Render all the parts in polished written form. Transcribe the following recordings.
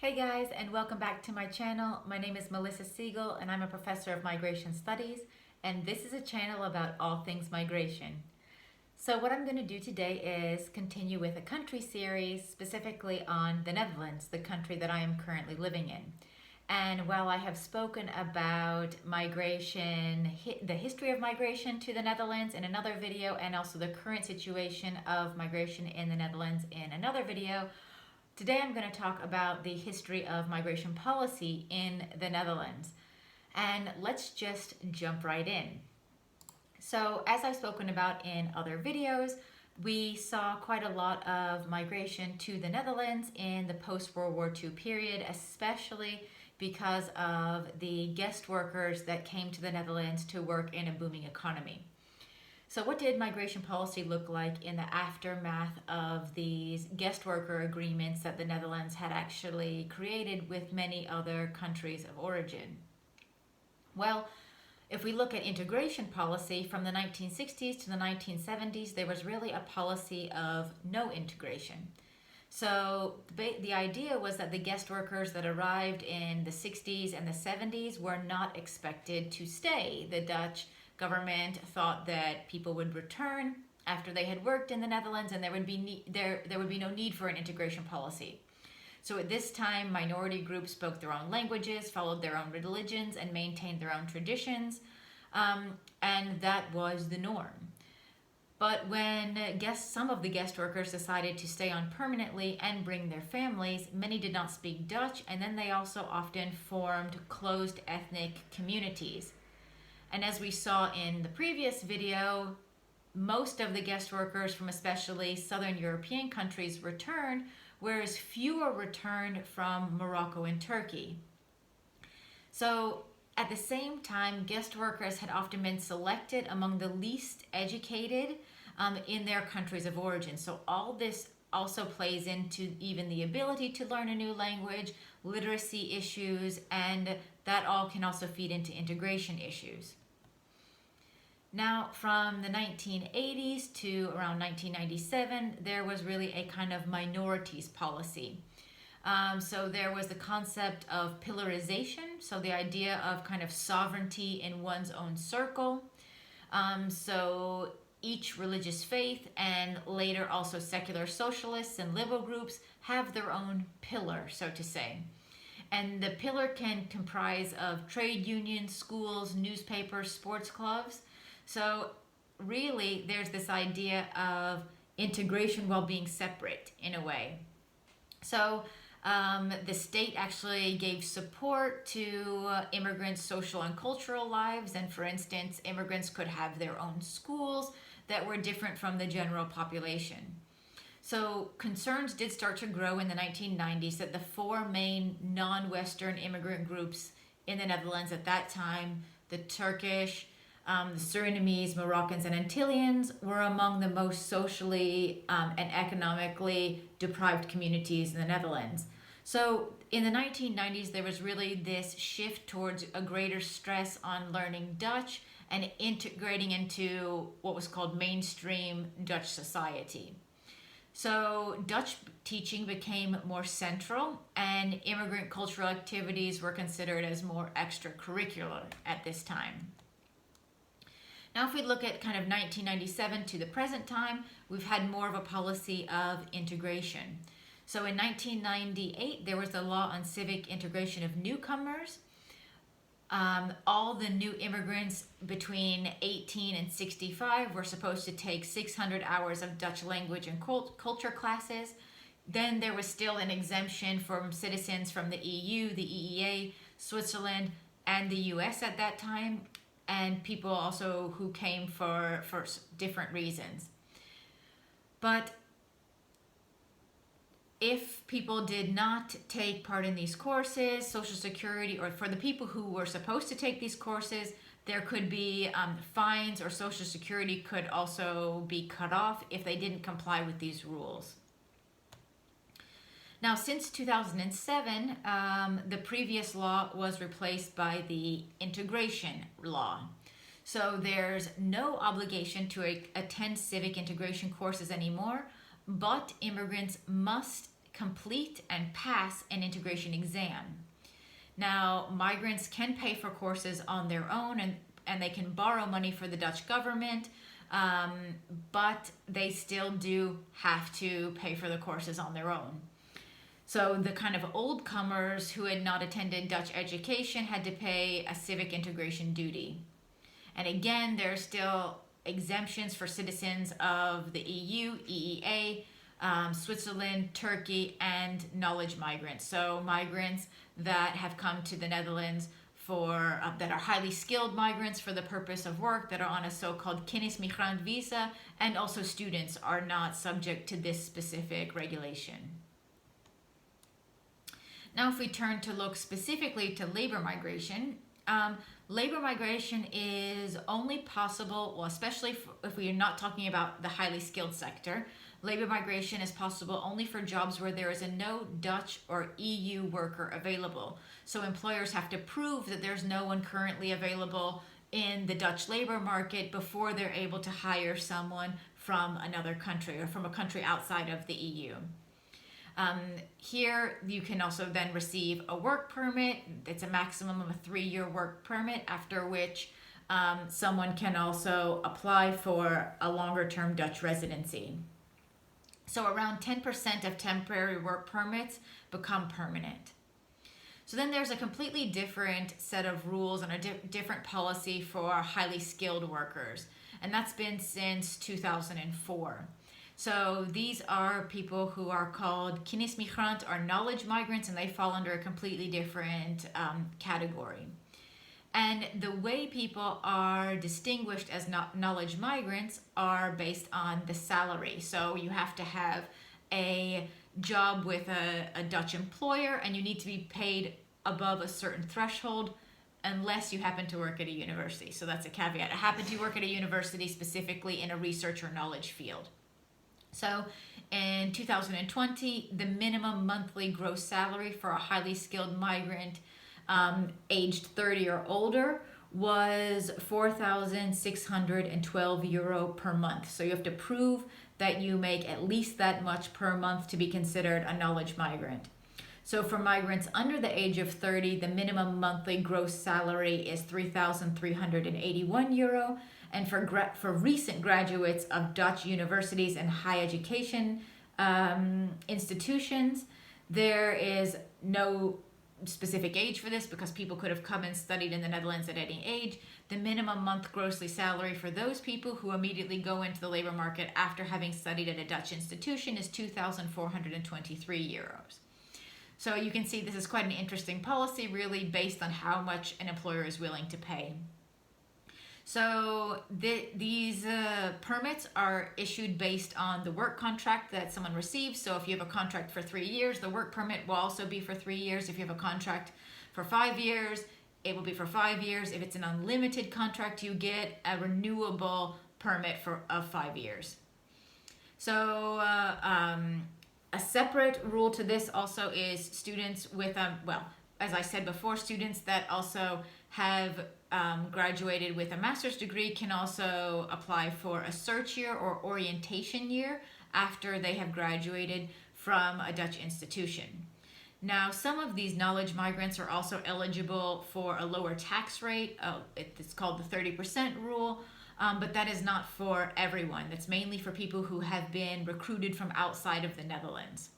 Hey guys, and welcome back to my channel. My name is Melissa Siegel and I'm a professor of migration studies, and this is a channel about all things migration. So what I'm going to do today is continue with a country series specifically on the Netherlands, the country that I am currently living in. And while I have spoken about migration, the history of migration to the Netherlands in another video, and also the current situation of migration in the Netherlands in another video, today I'm going to talk about the history of migration policy in the Netherlands. And let's just jump right in. So as I've spoken about in other videos, we saw quite a lot of migration to the Netherlands in the post-World War II period, especially because of the guest workers that came to the Netherlands to work in a booming economy. So what did migration policy look like in the aftermath of these guest worker agreements that the Netherlands had actually created with many other countries of origin? Well, if we look at integration policy from the 1960s to the 1970s, there was really a policy of no integration. So the idea was that the guest workers that arrived in the 60s and the 70s were not expected to stay. The Dutch government thought that people would return after they had worked in the Netherlands, and there would be no need for an integration policy. So at this time, minority groups spoke their own languages, followed their own religions, and maintained their own traditions, and that was the norm. But when some of the guest workers decided to stay on permanently and bring their families, many did not speak Dutch, and then they also often formed closed ethnic communities. And as we saw in the previous video, most of the guest workers from especially Southern European countries returned, whereas fewer returned from Morocco and Turkey. So at the same time, guest workers had often been selected among the least educated in their countries of origin. So all this also plays into even the ability to learn a new language, literacy issues, and that all can also feed into integration issues. Now, from the 1980s to around 1997, there was really a kind of minorities policy. So there was the concept of pillarization, so the idea of kind of sovereignty in one's own circle. So each religious faith, and later also secular socialists and liberal groups, have their own pillar, so to say. And the pillar can comprise of trade unions, schools, newspapers, sports clubs. So really, there's this idea of integration while being separate in a way. So the state actually gave support to immigrants' social and cultural lives. And for instance, immigrants could have their own schools that were different from the general population. So concerns did start to grow in the 1990s that the four main non-Western immigrant groups in the Netherlands at that time, the Turkish, the Surinamese, Moroccans, and Antilleans, were among the most socially and economically deprived communities in the Netherlands. So in the 1990s, there was really this shift towards a greater stress on learning Dutch and integrating into what was called mainstream Dutch society. So Dutch teaching became more central, and immigrant cultural activities were considered as more extracurricular at this time. Now, if we look at kind of 1997 to the present time, we've had more of a policy of integration. So in 1998, there was a law on civic integration of newcomers. All the new immigrants between 18 and 65 were supposed to take 600 hours of Dutch language and culture classes. Then there was still an exemption from citizens from the EU, the EEA, Switzerland, and the US at that time, and people also who came for different reasons. But if people did not take part in these courses, Social Security, or for the people who were supposed to take these courses, there could be fines, or Social Security could also be cut off if they didn't comply with these rules. Now, since 2007, the previous law was replaced by the integration law. So there's no obligation to attend civic integration courses anymore, but immigrants must complete and pass an integration exam. Now, migrants can pay for courses on their own, and they can borrow money for the Dutch government, but they still do have to pay for the courses on their own. So the kind of old comers who had not attended Dutch education had to pay a civic integration duty. And again, there are still exemptions for citizens of the EU, EEA, Switzerland, Turkey, and knowledge migrants. So migrants that have come to the Netherlands for that are highly skilled migrants for the purpose of work, that are on a so-called kennismigrant visa, and also students are not subject to this specific regulation. Now, if we turn to look specifically to labor migration, labor migration is only possible, well, especially if we are not talking about the highly skilled sector. Labor migration is possible only for jobs where there is no Dutch or EU worker available. So employers have to prove that there's no one currently available in the Dutch labor market before they're able to hire someone from another country or from a country outside of the EU. Here you can also then receive a work permit. It's a maximum of a 3-year work permit, after which someone can also apply for a longer term Dutch residency. So around 10% of temporary work permits become permanent. So then there's a completely different set of rules and a different policy for highly skilled workers. And that's been since 2004. So these are people who are called kennismigrant or knowledge migrants, and they fall under a completely different category. And the way people are distinguished as knowledge migrants are based on the salary. So you have to have a job with a Dutch employer, and you need to be paid above a certain threshold unless you happen to work at a university. So that's a caveat. I happen to work at a university specifically in a research or knowledge field. So in 2020, the minimum monthly gross salary for a highly skilled migrant aged 30 or older was €4,612 per month. So you have to prove that you make at least that much per month to be considered a knowledge migrant. So for migrants under the age of 30, the minimum monthly gross salary is €3,381. And for recent graduates of Dutch universities and higher education institutions, there is no specific age for this because people could have come and studied in the Netherlands at any age. The minimum month grossly salary for those people who immediately go into the labor market after having studied at a Dutch institution is €2,423. So you can see this is quite an interesting policy, really based on how much an employer is willing to pay. So these permits are issued based on the work contract that someone receives. So if you have a contract for 3 years, the work permit will also be for 3 years. If you have a contract for 5 years, it will be for 5 years. If it's an unlimited contract, you get a renewable permit of 5 years. So a separate rule to this also is students with, as I said before, students that also have graduated with a master's degree can also apply for a search year or orientation year after they have graduated from a Dutch institution. Now, some of these knowledge migrants are also eligible for a lower tax rate. It's called the 30% rule, but that is not for everyone. That's mainly for people who have been recruited from outside of the Netherlands.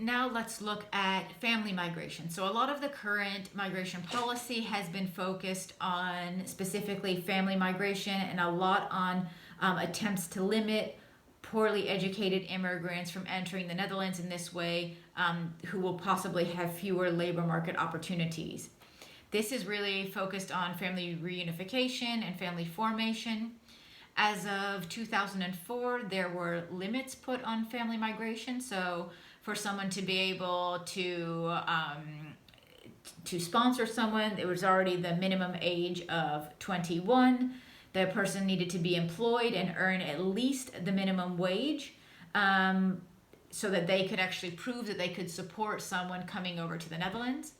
Now let's look at family migration. So a lot of the current migration policy has been focused on specifically family migration and a lot on attempts to limit poorly educated immigrants from entering the Netherlands in this way, who will possibly have fewer labor market opportunities. This is really focused on family reunification and family formation. As of 2004, there were limits put on family migration. So for someone to be able to sponsor someone, it was already the minimum age of 21. The person needed to be employed and earn at least the minimum wage so that they could actually prove that they could support someone coming over to the Netherlands.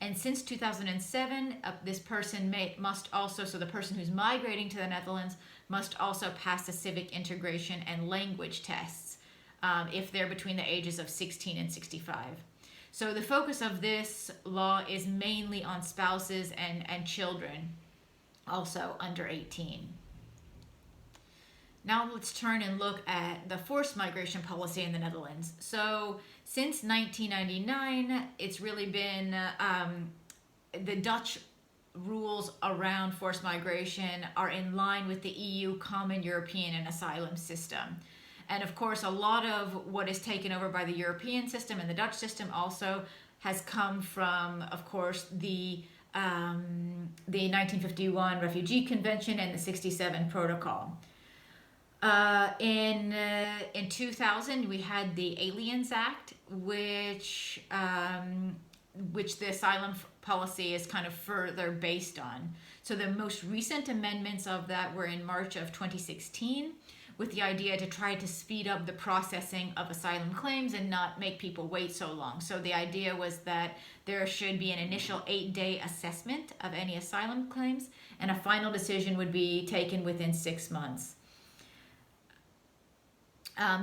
And since 2007, this person must also, so the person who's migrating to the Netherlands must also pass the civic integration and language tests if they're between the ages of 16 and 65. So the focus of this law is mainly on spouses and children, also under 18. Now let's turn and look at the forced migration policy in the Netherlands. So since 1999, it's really been the Dutch rules around forced migration are in line with the EU Common European and Asylum System. And of course, a lot of what is taken over by the European system and the Dutch system also has come from, of course, the 1951 Refugee Convention and the 67 Protocol. In 2000, we had the Aliens Act, which the asylum policy is kind of further based on. So the most recent amendments of that were in March of 2016, with the idea to try to speed up the processing of asylum claims and not make people wait so long. So the idea was that there should be an initial 8-day assessment of any asylum claims, and a final decision would be taken within 6 months.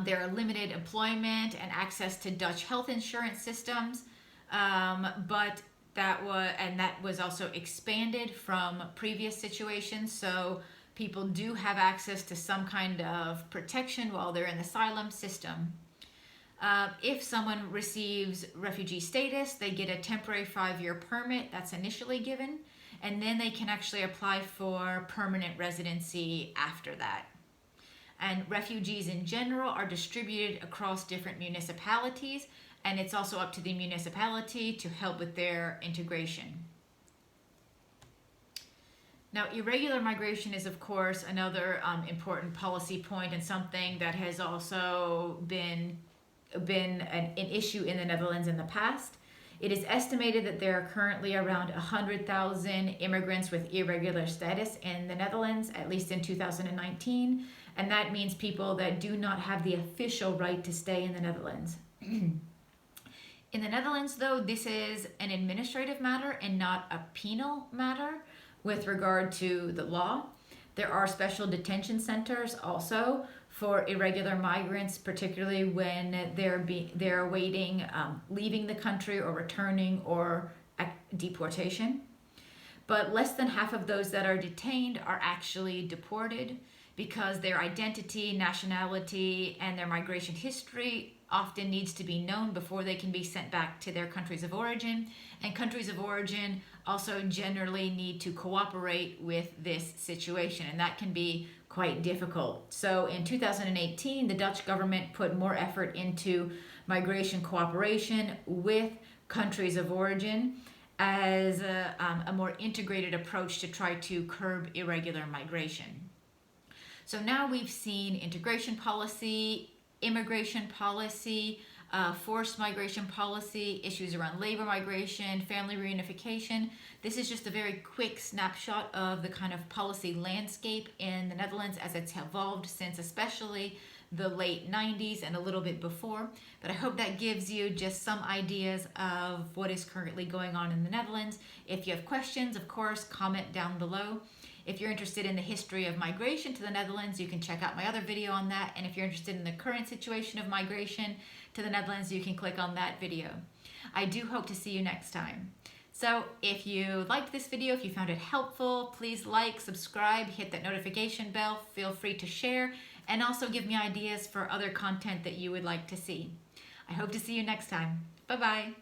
There are limited employment and access to Dutch health insurance systems, but that was also expanded from previous situations. So people do have access to some kind of protection while they're in the asylum system. If someone receives refugee status, they get a temporary 5-year permit that's initially given, and then they can actually apply for permanent residency after that. And refugees in general are distributed across different municipalities, and it's also up to the municipality to help with their integration. Now, irregular migration is, of course, another important policy point and something that has also been an issue in the Netherlands in the past. It is estimated that there are currently around 100,000 immigrants with irregular status in the Netherlands, at least in 2019. And that means people that do not have the official right to stay in the Netherlands. In the Netherlands, though, this is an administrative matter and not a penal matter with regard to the law. There are special detention centers also for irregular migrants, particularly when they're awaiting leaving the country or returning or deportation. But less than half of those that are detained are actually deported, because their identity, nationality, and their migration history often needs to be known before they can be sent back to their countries of origin. And countries of origin also generally need to cooperate with this situation, and that can be quite difficult. So in 2018, the Dutch government put more effort into migration cooperation with countries of origin as a more integrated approach to try to curb irregular migration. So now we've seen integration policy, immigration policy, forced migration policy, issues around labor migration, family reunification. This is just a very quick snapshot of the kind of policy landscape in the Netherlands as it's evolved since especially the late 90s and a little bit before. But I hope that gives you just some ideas of what is currently going on in the Netherlands. If you have questions, of course, comment down below. If you're interested in the history of migration to the Netherlands, you can check out my other video on that. And if you're interested in the current situation of migration to the Netherlands, you can click on that video. I do hope to see you next time. So if you liked this video, if you found it helpful, please like, subscribe, hit that notification bell, feel free to share, and also give me ideas for other content that you would like to see. I hope to see you next time. Bye-bye.